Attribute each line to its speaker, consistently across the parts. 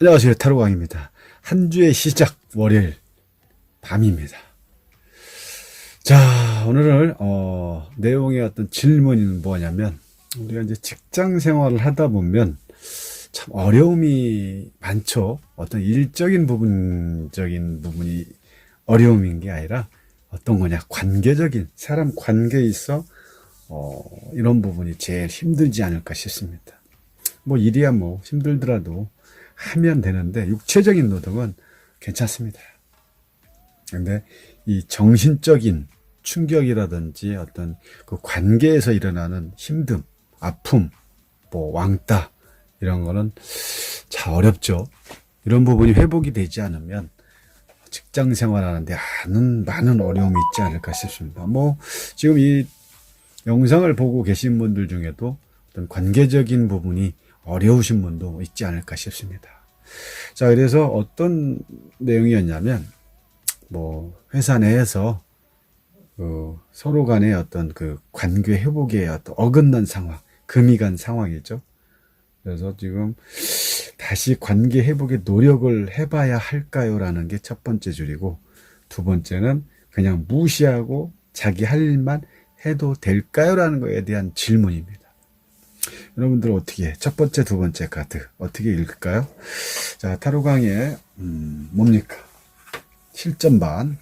Speaker 1: 안녕하세요. 타로광입니다. 한 주의 시작, 월요일 밤입니다. 자, 오늘은, 내용의 어떤 질문이 뭐냐면, 우리가 이제 직장 생활을 하다 보면 참 어려움이 많죠. 어떤 일적인 부분적인 부분이 어려움인 게 아니라 어떤 거냐, 관계적인, 사람 관계에 있어, 이런 부분이 제일 힘들지 않을까 싶습니다. 뭐 일이야 뭐 힘들더라도 하면 되는데 육체적인 노동은 괜찮습니다. 근데 이 정신적인 충격이라든지 어떤 그 관계에서 일어나는 힘듦, 아픔, 뭐 왕따 이런 거는 참 어렵죠. 이런 부분이 회복이 되지 않으면 직장 생활하는데 많은 어려움이 있지 않을까 싶습니다. 뭐 지금 이 영상을 보고 계신 분들 중에도 어떤 관계적인 부분이 어려우신 분도 있지 않을까 싶습니다. 자, 그래서 어떤 내용이었냐면, 뭐, 회사 내에서, 서로 간의 어떤 그 관계 회복에 어떤 어긋난 상황, 금이 간 상황이죠. 그래서 지금 다시 관계 회복에 노력을 해봐야 할까요? 라는 게 첫 번째 줄이고, 두 번째는 그냥 무시하고 자기 할 일만 해도 될까요? 라는 거에 대한 질문입니다. 여러분들 어떻게 첫 번째, 두 번째 카드 어떻게 읽을까요? 자, 타로 강의 뭡니까? 실전반.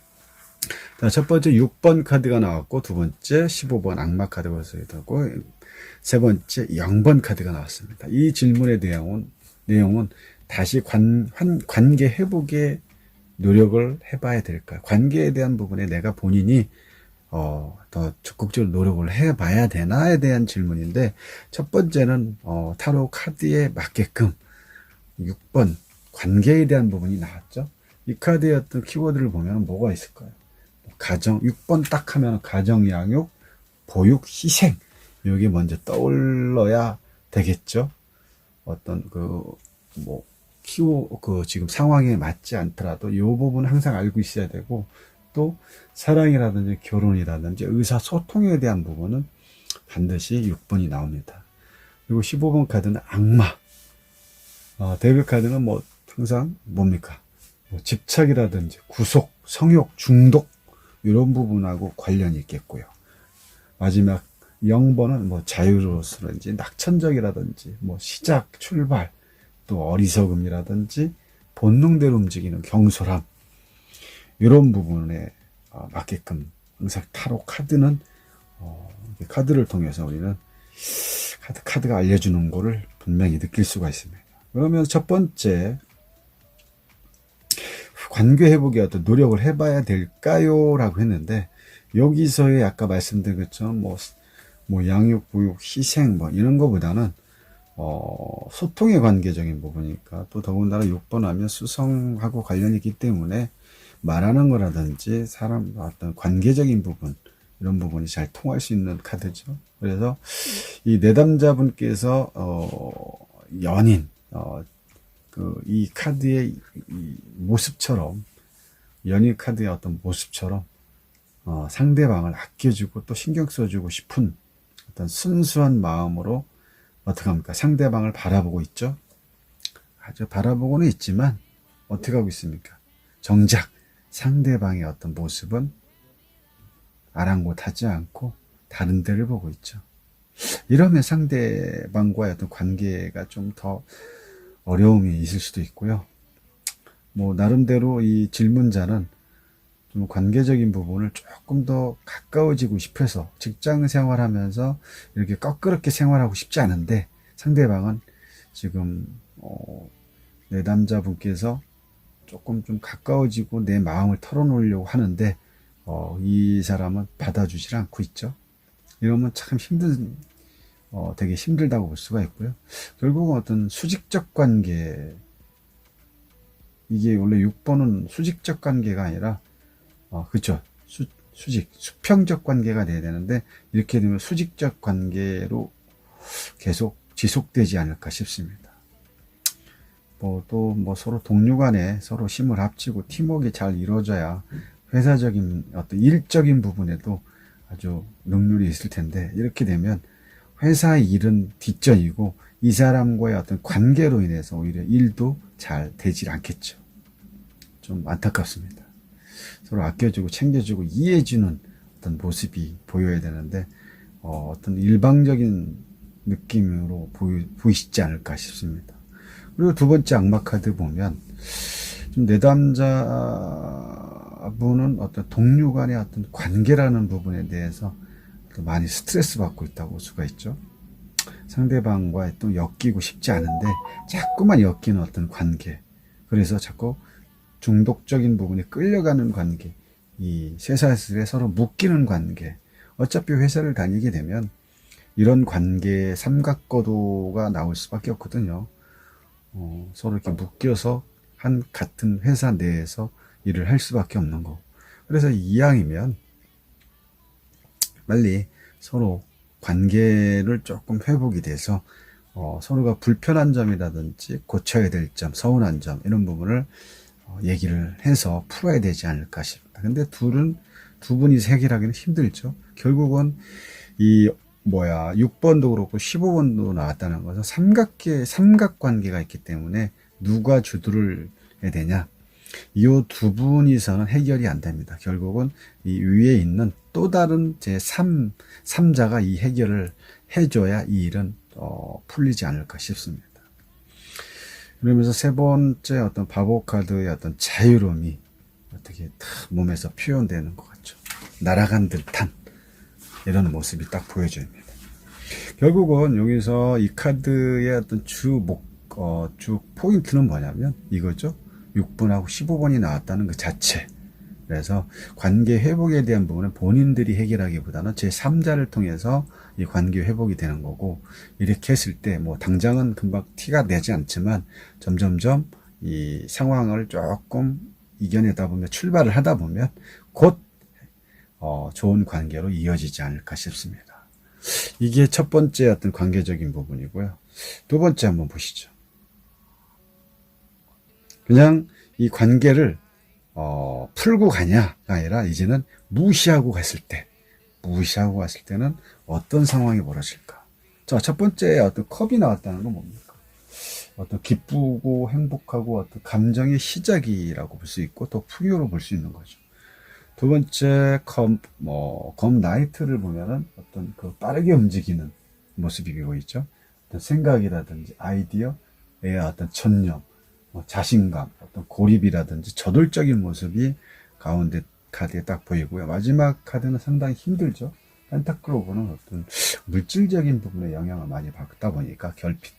Speaker 1: 자, 첫 번째 6번 카드가 나왔고 두 번째 15번 악마 카드가 있었고 세 번째 0번 카드가 나왔습니다. 이 질문의 내용은 다시 관계 회복에 노력을 해봐야 될까? 관계에 대한 부분에 내가 본인이 더 적극적으로 노력을 해봐야 되나에 대한 질문인데, 첫 번째는, 타로 카드에 맞게끔 6번 관계에 대한 부분이 나왔죠. 이 카드의 어떤 키워드를 보면 뭐가 있을까요? 가정, 6번 딱 하면 가정, 양육, 보육, 희생. 여기 먼저 떠올러야 되겠죠. 어떤 지금 상황에 맞지 않더라도 이 부분 항상 알고 있어야 되고, 또 사랑이라든지 결혼이라든지 의사소통에 대한 부분은 반드시 6번이 나옵니다. 그리고 15번 카드는 악마. 데빌 카드는 뭐 항상 뭡니까? 뭐 집착이라든지 구속, 성욕, 중독 이런 부분하고 관련이 있겠고요. 마지막 0번은 뭐 자유로서든지 낙천적이라든지 뭐 시작, 출발, 또 어리석음이라든지 본능대로 움직이는 경솔함, 이런 부분에 맞게끔 항상 타로 카드는 카드를 통해서 우리는 카드가 알려주는 거를 분명히 느낄 수가 있습니다. 그러면 첫 번째 관계 회복에 어떤 노력을 해봐야 될까요? 라고 했는데, 여기서의 아까 말씀드린 것처럼 뭐 양육, 보육, 희생 뭐 이런 거보다는 소통의 관계적인 부분이니까, 또 더군다나 6번 하면 수성하고 관련이 있기 때문에 말하는 거라든지 사람 어떤 관계적인 부분, 이런 부분이 잘 통할 수 있는 카드죠. 그래서 이 내담자분께서 연인 이 카드의 이 모습처럼, 연인 카드의 어떤 모습처럼 상대방을 아껴주고 또 신경 써주고 싶은 어떤 순수한 마음으로 어떻게 합니까? 상대방을 바라보고 있죠. 아주 바라보고는 있지만 어떻게 하고 있습니까? 정작 상대방의 어떤 모습은 아랑곳하지 않고 다른 데를 보고 있죠. 이러면 상대방과의 어떤 관계가 좀 더 어려움이 있을 수도 있고요. 뭐 나름대로 이 질문자는 좀 관계적인 부분을 조금 더 가까워지고 싶어서 직장 생활하면서 이렇게 껄끄럽게 생활하고 싶지 않은데, 상대방은 지금 내 남자분께서 조금 좀 가까워지고 내 마음을 털어놓으려고 하는데 이 사람은 받아주질 않고 있죠. 이러면 참 되게 힘들다고 볼 수가 있고요. 결국은 어떤 수직적 관계, 이게 원래 6번은 수직적 관계가 아니라 그쵸, 수평적 관계가 돼야 되는데, 이렇게 되면 수직적 관계로 계속 지속되지 않을까 싶습니다. 또 서로 동료 간에 서로 힘을 합치고 팀워크가 잘 이루어져야 회사적인 어떤 일적인 부분에도 아주 능률이 있을 텐데, 이렇게 되면 회사 일은 뒷전이고 이 사람과의 어떤 관계로 인해서 오히려 일도 잘 되질 않겠죠. 좀 안타깝습니다. 서로 아껴주고 챙겨주고 이해해주는 어떤 모습이 보여야 되는데 어떤 일방적인 느낌으로 보이시지 않을까 싶습니다. 그리고 두 번째 악마 카드 보면 좀 내담자분은 어떤 동료 간의 어떤 관계라는 부분에 대해서 많이 스트레스 받고 있다고 볼 수가 있죠. 상대방과 또 엮이고 싶지 않은데 자꾸만 엮이는 어떤 관계, 그래서 자꾸 중독적인 부분에 끌려가는 관계, 이 쇠사슬에 서로 묶이는 관계. 어차피 회사를 다니게 되면 이런 관계의 삼각거도가 나올 수밖에 없거든요. 서로 이렇게 묶여서 한 같은 회사 내에서 일을 할 수밖에 없는 거고. 그래서 이왕이면 빨리 서로 관계를 조금 회복이 돼서 서로가 불편한 점이라든지 고쳐야 될 점, 서운한 점 이런 부분을 얘기를 해서 풀어야 되지 않을까 싶다. 근데 두 분이서 해결하기는 힘들죠. 결국은 6번도 그렇고 15번도 나왔다는 것은 삼각관계가 있기 때문에 누가 주도를 해야 되냐. 이 두 분이서는 해결이 안 됩니다. 결국은 이 위에 있는 또 다른 제3자가 이 해결을 해줘야 이 일은 풀리지 않을까 싶습니다. 그러면서 세 번째 어떤 바보 카드의 어떤 자유로움이 어떻게 몸에서 표현되는 것 같죠. 날아간 듯한 이런 모습이 딱 보여집니다. 결국은 여기서 이 카드의 어떤 주 포인트는 뭐냐면 이거죠. 6번하고 15번이 나왔다는 그 자체. 그래서 관계 회복에 대한 부분은 본인들이 해결하기보다는 제3자를 통해서 이 관계 회복이 되는 거고, 이렇게 했을 때 당장은 금방 티가 나지 않지만 점점점 이 상황을 조금 이겨내다 보면, 출발을 하다 보면 곧 좋은 관계로 이어지지 않을까 싶습니다. 이게 첫 번째 어떤 관계적인 부분이고요. 두 번째 한번 보시죠. 그냥 이 관계를 풀고 가냐가 아니라 이제는 무시하고 갔을 때는 어떤 상황이 벌어질까? 자, 첫 번째 어떤 컵이 나왔다는 건 뭡니까? 어떤 기쁘고 행복하고 어떤 감정의 시작이라고 볼 수 있고 또 풍요로 볼 수 있는 거죠. 두 번째 검 나이트를 보면은 어떤 그 빠르게 움직이는 모습이 보이죠. 어떤 생각이라든지 아이디어의 어떤 전념, 자신감, 어떤 고립이라든지 저돌적인 모습이 가운데 카드에 딱 보이고요. 마지막 카드는 상당히 힘들죠. 펜타클로브는 어떤 물질적인 부분에 영향을 많이 받다 보니까 결핍,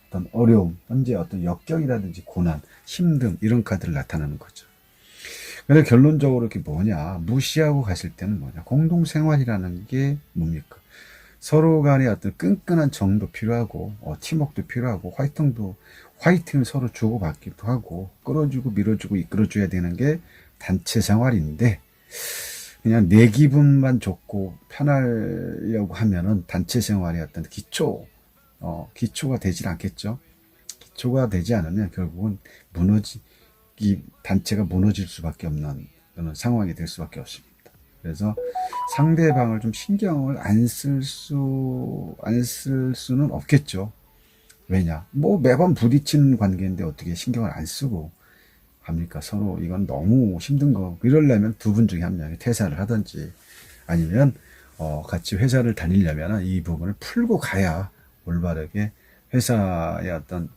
Speaker 1: 어떤 어려움, 현재 어떤 역경이라든지 고난, 힘듦 이런 카드를 나타내는 거죠. 그래서 결론적으로 이게 뭐냐, 무시하고 갔을 때는 뭐냐, 공동생활이라는 게 뭡니까? 서로 간에 어떤 끈끈한 정도 필요하고, 팀워크도 필요하고, 화이팅을 서로 주고받기도 하고, 끌어주고 밀어주고 이끌어줘야 되는 게 단체 생활인데, 그냥 내 기분만 좋고 편하려고 하면은 단체 생활의 어떤 기초가 되질 않겠죠. 기초가 되지 않으면 결국은 이 단체가 무너질 수밖에 없는 그런 상황이 될 수밖에 없습니다. 그래서 상대방을 좀 신경을 안 쓸 수는 없겠죠. 왜냐? 매번 부딪히는 관계인데 어떻게 신경을 안 쓰고 합니까? 서로 이건 너무 힘든 거. 이러려면 두 분 중에 한 명이 퇴사를 하든지 아니면 같이 회사를 다니려면 이 부분을 풀고 가야 올바르게 회사의 어떤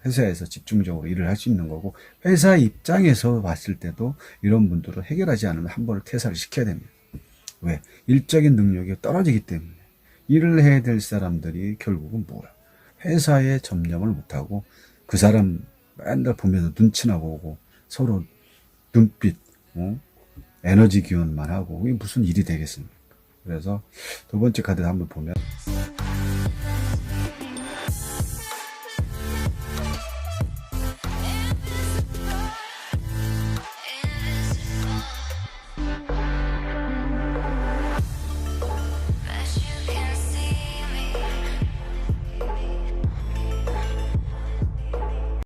Speaker 1: 회사에서 집중적으로 일을 할 수 있는 거고, 회사 입장에서 봤을 때도 이런 분들을 해결하지 않으면 한 번을 퇴사를 시켜야 됩니다. 왜? 일적인 능력이 떨어지기 때문에. 일을 해야 될 사람들이 결국은 회사에 접점을 못하고 그 사람 맨날 보면서 눈치나 보고 서로 눈빛, 에너지 기원만 하고 이게 무슨 일이 되겠습니까? 그래서 두 번째 카드 한번 보면